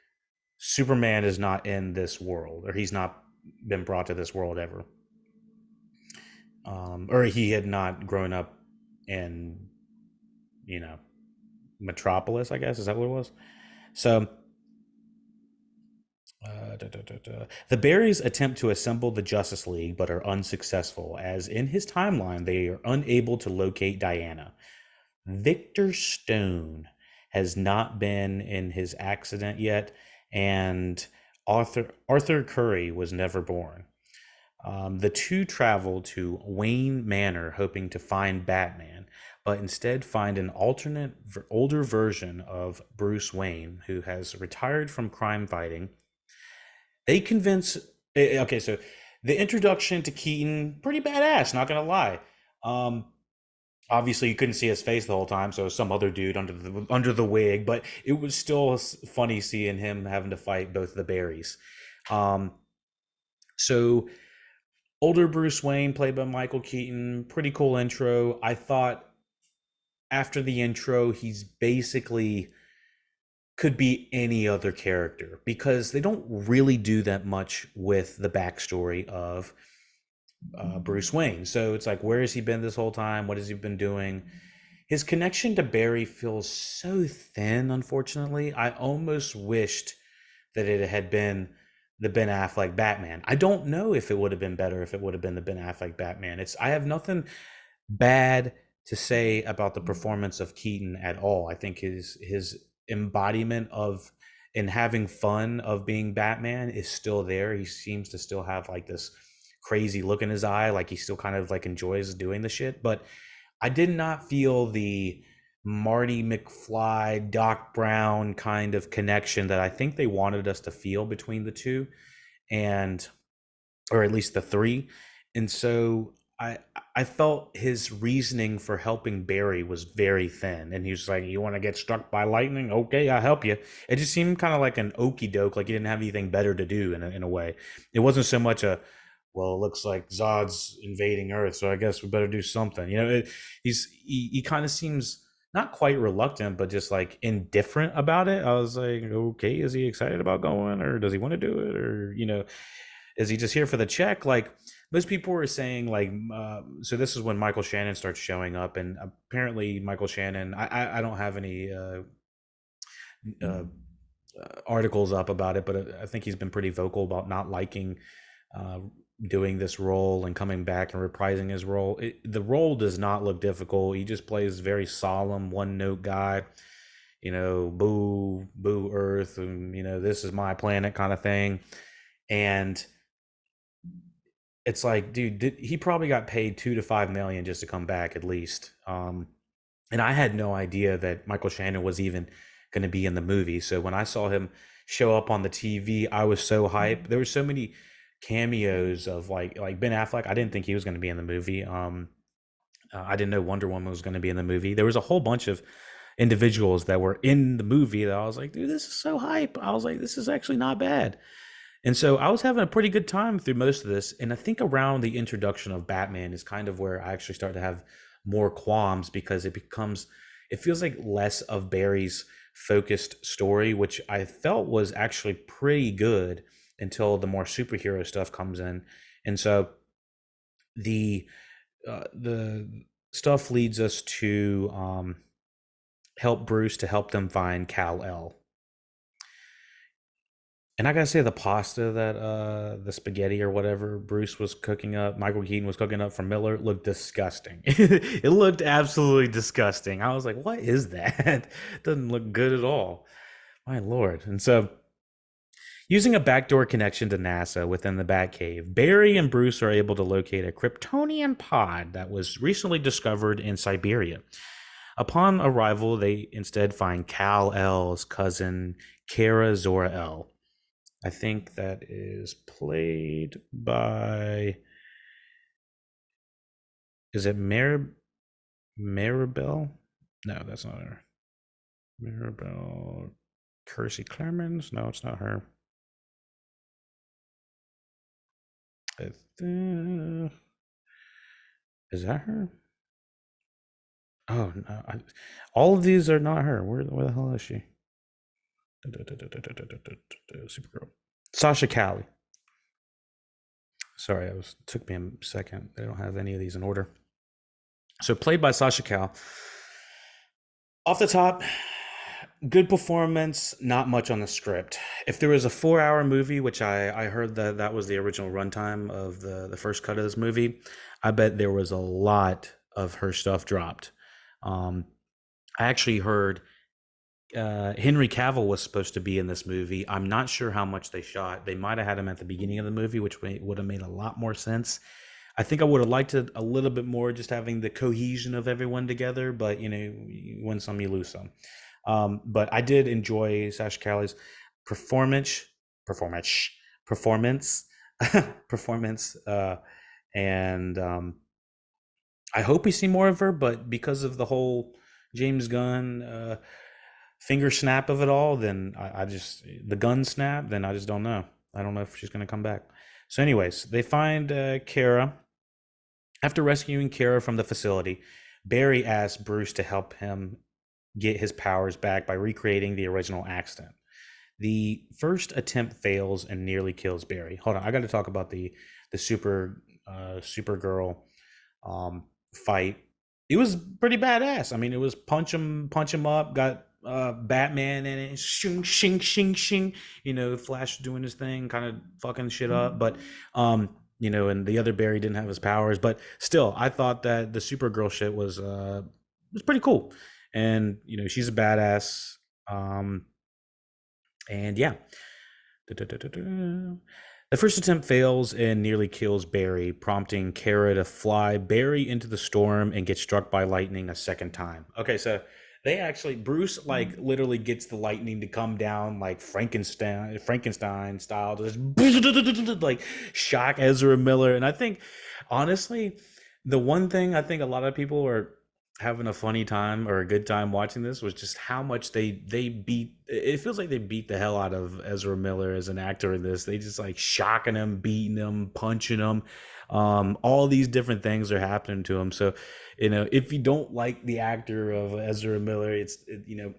Superman is not in this world, or he's not been brought to this world ever. Or he had not grown up in, you know, Metropolis, I guess. Is that what it was? So the Barrys attempt to assemble the Justice League but are unsuccessful, as in his timeline they are unable to locate Diana. Victor Stone has not been in his accident yet, and Arthur Curry was never born. The two travel to Wayne Manor hoping to find Batman, but instead find an alternate, older version of Bruce Wayne who has retired from crime fighting. They convince. Okay, so the introduction to Keaton, pretty badass, not gonna lie. Um, Obviously, you couldn't see his face the whole time, so it was some other dude under the wig, but it was still funny seeing him having to fight both the Barrys. Um, so older Bruce Wayne, played by Michael Keaton, pretty cool intro. I thought after the intro, he's basically could be any other character because they don't really do that much with the backstory of Bruce Wayne. So it's like, where has he been this whole time? What has he been doing? His connection to Barry feels so thin, unfortunately. I almost wished that it had been the Ben Affleck Batman. I don't know if it would have been better if it would have been the Ben Affleck Batman. I have nothing bad to say about the performance of Keaton at all. I think his embodiment of and having fun of being Batman is still there. He seems to still have like this crazy look in his eye, like he still kind of like enjoys doing the shit. But I did not feel the Marty McFly, Doc Brown kind of connection that I think they wanted us to feel between the two, and or at least the three. And so I felt his reasoning for helping Barry was very thin. And he was like, "You want to get struck by lightning? Okay, I'll help you." It just seemed kind of like an okey doke, like he didn't have anything better to do in a way. It wasn't so much a well, it looks like Zod's invading Earth, so I guess we better do something. He kind of seems not quite reluctant, but just like indifferent about it. I was like, okay, is he excited about going, or does he want to do it, or is he just here for the check? Like most people were saying, like, so this is when Michael Shannon starts showing up, and apparently Michael Shannon, I don't have any uh, articles up about it, but I think he's been pretty vocal about not liking uh, doing this role and coming back and reprising his role. The role does not look difficult. He just plays very solemn, one note guy. Boo, boo, Earth, and this is my planet kind of thing. And it's like, dude, he probably got paid 2 to 5 million just to come back at least. And I had no idea that Michael Shannon was even going to be in the movie. So when I saw him show up on the TV, I was so hyped. There were so many cameos of like Ben Affleck. I didn't think he was going to be in the movie. I didn't know Wonder Woman was going to be in the movie. There was a whole bunch of individuals that were in the movie that I was like, dude, this is so hype. I was like, this is actually not bad. And so I was having a pretty good time through most of this. And I think around the introduction of Batman is kind of where I actually start to have more qualms, because it feels like less of Barry's focused story, which I felt was actually pretty good until the more superhero stuff comes in. And so the stuff leads us to help Bruce to help them find Kal-El. And I gotta say, the pasta that the spaghetti or whatever Bruce was cooking up, Michael Keaton was cooking up for Miller, looked disgusting. It looked absolutely disgusting. I was like, what is that? Doesn't look good at all. My lord. And so, using a backdoor connection to NASA within the Batcave, Barry and Bruce are able to locate a Kryptonian pod that was recently discovered in Siberia. Upon arrival, they instead find Kal-El's cousin, Kara Zor-El. I think that is played by. Is it Maribel? No, that's not her. Maribel Kersey Clemens? No, it's not her. Is that her? Oh no! All of these are not her. Where the hell is she? Supergirl. Sasha Cali. Sorry, it took me a second. They don't have any of these in order. So played by Sasha Cal. Off the top, good performance, not much on the script. If there was a 4 hour movie, which I heard that was the original runtime of the first cut of this movie, I bet there was a lot of her stuff dropped. I actually heard Henry Cavill was supposed to be in this movie. I'm not sure how much they shot. They might have had him at the beginning of the movie, which would have made a lot more sense. I think I would have liked it a little bit more, just having the cohesion of everyone together. But you win some, you lose some. But I did enjoy Sasha Callie's performance, performance, performance, performance, and I hope we see more of her. But because of the whole James Gunn finger snap of it all, then I just the gun snap. Then I just don't know. I don't know if she's going to come back. So, anyways, they find Kara. After rescuing Kara from the facility, Barry asks Bruce to help him get his powers back by recreating the original accident. The first attempt fails and nearly kills Barry. Hold on, I got to talk about the Supergirl fight. It was pretty badass. I mean, it was punch him up. Got Batman in it, shing shing shing shing. Flash doing his thing, kind of fucking shit up. But and the other Barry didn't have his powers, but still, I thought that the Supergirl shit was pretty cool. And she's a badass. And yeah. The first attempt fails and nearly kills Barry, prompting Kara to fly Barry into the storm and get struck by lightning a second time. Okay, so Bruce literally gets the lightning to come down like Frankenstein style, to just like shock Ezra Miller. And I think, honestly, the one thing I think a lot of people are having a funny time or a good time watching this was just how much they beat it feels like they beat the hell out of Ezra Miller as an actor in this. They just like shocking him, beating him, punching him. All these different things are happening to him. So, if you don't like the actor of Ezra Miller,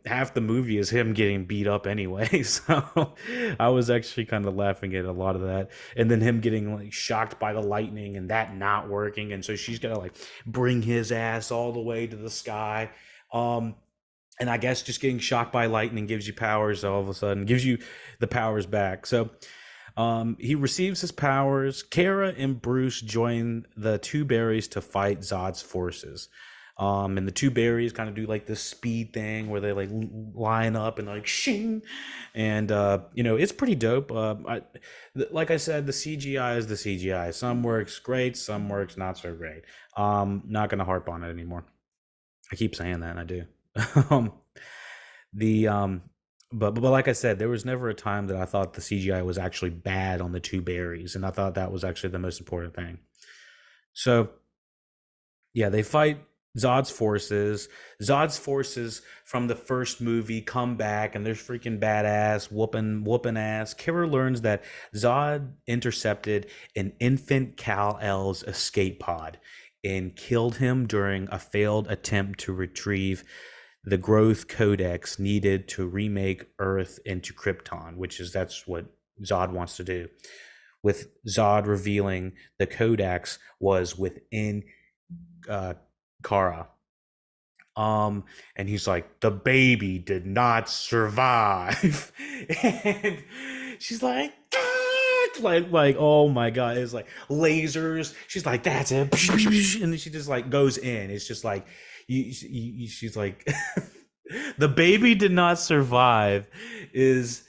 half the movie is him getting beat up anyway. So I was actually kind of laughing at a lot of that. And then him getting like shocked by the lightning and that not working. And so she's got to like bring his ass all the way to the sky. Um, and I guess just getting shocked by lightning gives you powers all of a sudden, gives you the powers back. So he receives his powers. Kara and Bruce join the two berries to fight Zod's forces. And the two berries kind of do like this speed thing where they like line up and like shing, and it's pretty dope. Like I said, the CGI is the CGI. Some works great, some works not so great. Not gonna harp on it anymore. I keep saying that, and I do. um, the but like I said, there was never a time that I thought the CGI was actually bad on the two berries, and I thought that was actually the most important thing. So yeah, they fight Zod's forces. Zod's forces from the first movie come back, and they're freaking badass, whooping ass. Kara learns that Zod intercepted an infant Kal-El's escape pod and killed him during a failed attempt to retrieve the growth codex needed to remake Earth into Krypton, that's what Zod wants to do. With Zod revealing the codex was within Kara. And he's like, the baby did not survive. And she's like, like oh my god, it's like lasers. She's like, that's it. And then she just like goes in. It's just like she's like the baby did not survive is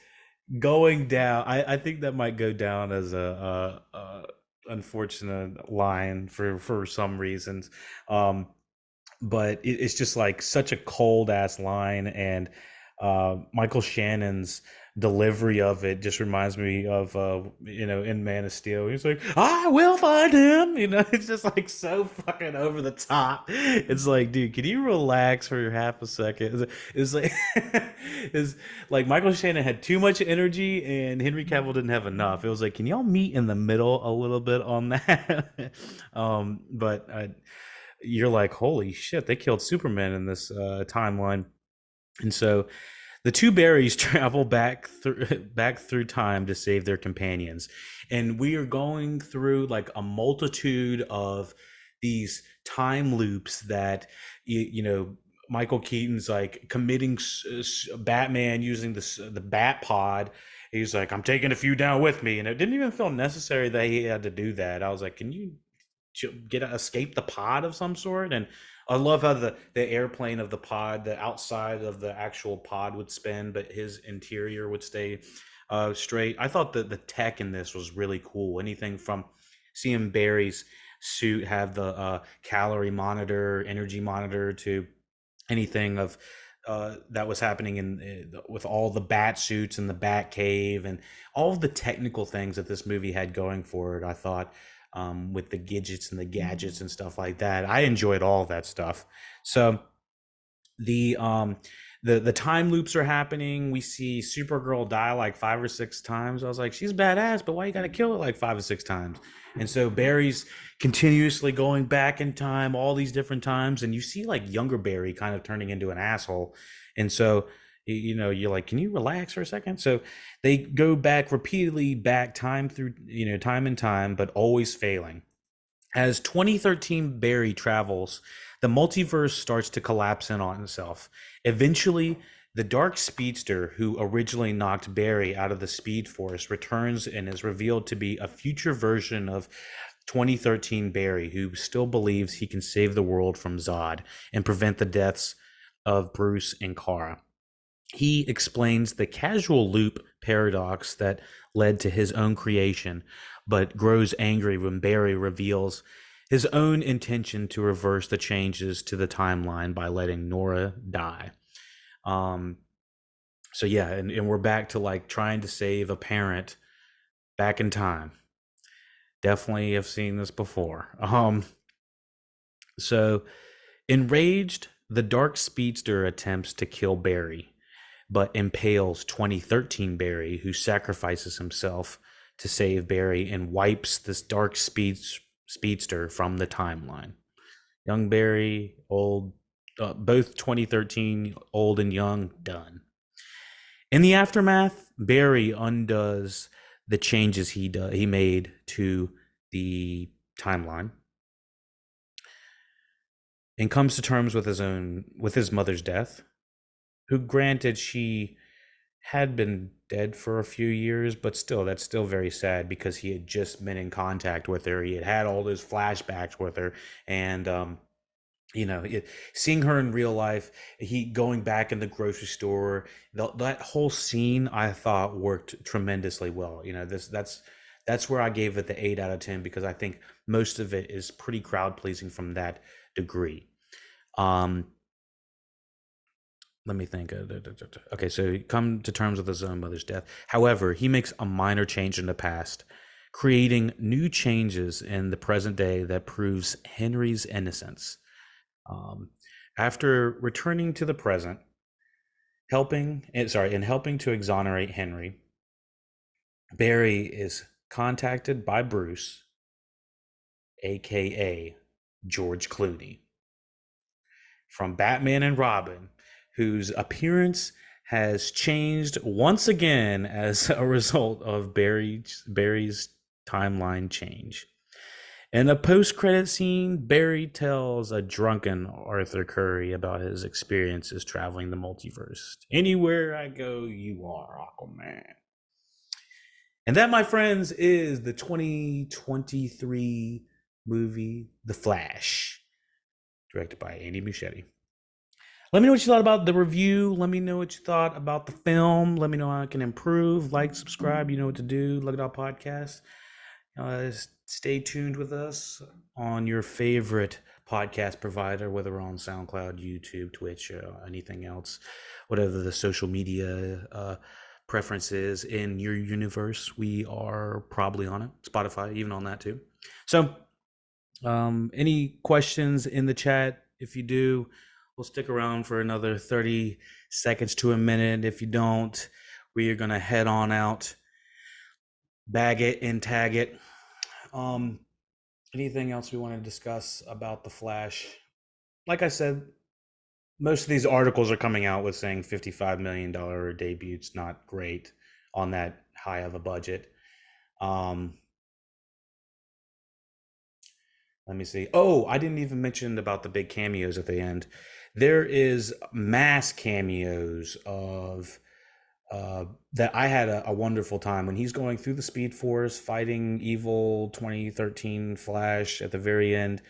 going down. I think that might go down as a unfortunate line for some reasons. But it's just like such a cold ass line, and Michael Shannon's delivery of it just reminds me of in Man of Steel. He's like, I will find him. It's just like so fucking over the top. It's like, dude, can you relax for half a second? It's like it's like Michael Shannon had too much energy and Henry Cavill didn't have enough. It was like, can y'all meet in the middle a little bit on that? But you're like, holy shit, they killed Superman in this timeline. And so the two berries travel back through time to save their companions. And we are going through like a multitude of these time loops that Michael Keaton's like committing Batman using the Bat Pod. He's like, I'm taking a few down with me, and it didn't even feel necessary that he had to do that. I was like, can you escape the pod of some sort? And I love how the airplane of the pod, the outside of the actual pod would spin, but his interior would stay straight. I thought that the tech in this was really cool. Anything from seeing Barry's suit have the calorie monitor, energy monitor, to anything of that was happening with all the bat suits and the bat cave and all of the technical things that this movie had going for it. I thought with the gadgets and the gadgets and stuff like that, I enjoyed all that stuff. So the time loops are happening. We see Supergirl die like 5 or 6 times. I was like, she's badass, but why you gotta kill her like 5 or 6 times? And so Barry's continuously going back in time all these different times, and you see like younger Barry kind of turning into an asshole. And so you're like, can you relax for a second? So they go back repeatedly, back time through time and time, but always failing. As 2013 Barry travels, the multiverse starts to collapse in on itself. Eventually, the Dark Speedster, who originally knocked Barry out of the Speed Force, returns and is revealed to be a future version of 2013 Barry, who still believes he can save the world from Zod and prevent the deaths of Bruce and Kara. He explains the casual loop paradox that led to his own creation, but grows angry when Barry reveals his own intention to reverse the changes to the timeline by letting Nora die. So yeah, and we're back to like trying to save a parent back in time. Definitely have seen this before. So enraged, the Dark Speedster attempts to kill Barry, but impales 2013 Barry, who sacrifices himself to save Barry and wipes this dark speedster from the timeline. Young Barry, old, both 2013, old and young, done. In the aftermath, Barry undoes the changes he made to the timeline and comes to terms with his mother's death, who, granted, she had been dead for a few years, but still, that's still very sad because he had just been in contact with her. He had had all those flashbacks with her, and seeing her in real life, he going back in the grocery store, that whole scene I thought worked tremendously well. That's where I gave it the 8 out of 10, because I think most of it is pretty crowd pleasing from that degree. Let me think. Okay, so he come to terms with his own mother's death. However, he makes a minor change in the past, creating new changes in the present day that proves Henry's innocence. After returning to the present, helping to exonerate Henry, Barry is contacted by Bruce, aka George Clooney, from Batman and Robin, whose appearance has changed once again as a result of Barry's timeline change. In a post-credit scene, Barry tells a drunken Arthur Curry about his experiences traveling the multiverse. Anywhere I go, you are, Aquaman. And that, my friends, is the 2023 movie The Flash, directed by Andy Muschietti. Let me know what you thought about the review. Let me know what you thought about the film. Let me know how I can improve. Like, subscribe. You know what to do. LuckyDog Podcast. Stay tuned with us on your favorite podcast provider, whether we're on SoundCloud, YouTube, Twitch, or anything else, whatever the social media preference is in your universe. We are probably on it. Spotify, even on that too. So, any questions in the chat? If you do, we'll stick around for another 30 seconds to a minute. If you don't, we are going to head on out, bag it and tag it. Anything else we want to discuss about The Flash? Like I said, most of these articles are coming out with saying $55 million debuts, not great on that high of a budget. Let me see. Oh, I didn't even mention about the big cameos at the end. There is mass cameos of that I had a wonderful time when he's going through the Speed Force fighting evil 2013 Flash at the very end.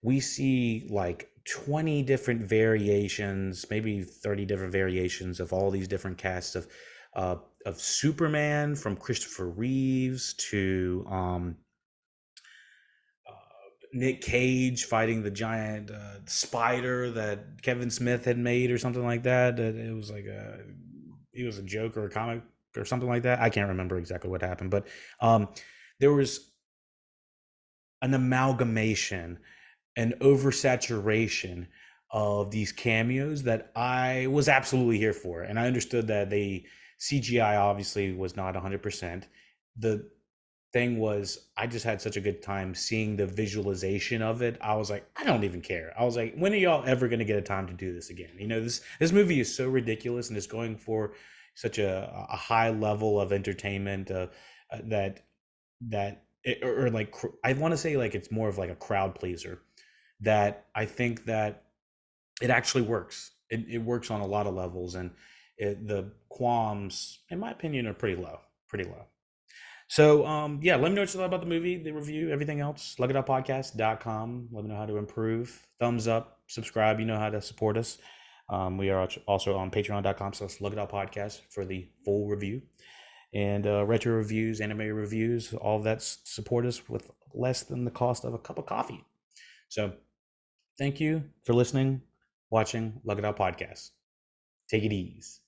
We see like 20 different variations, maybe 30 different variations of all these different casts of Superman, from Christopher Reeves to Nick Cage fighting the giant spider that Kevin Smith had made or something like that. It was like it was a joke or a comic or something like that. I can't remember exactly what happened, but there was an amalgamation, an oversaturation of these cameos that I was absolutely here for. And I understood that the CGI obviously was not 100%. The thing was, I just had such a good time seeing the visualization of it. I was like, I don't even care. I was like, when are y'all ever going to get a time to do this again? This movie is so ridiculous and it's going for such a high level of entertainment I want to say like it's more of like a crowd pleaser, that I think that it actually works. It works on a lot of levels, and the qualms, in my opinion, are pretty low. So, yeah, let me know what you thought about the movie, the review, everything else. LuckyDogPodcast.com. Let me know how to improve. Thumbs up, subscribe. You know how to support us. We are also on patreon.com/LuckyDogPodcast for the full review. And retro reviews, anime reviews, all of that. Support us with less than the cost of a cup of coffee. So, thank you for listening, watching LuckyDog Podcast. Take it easy.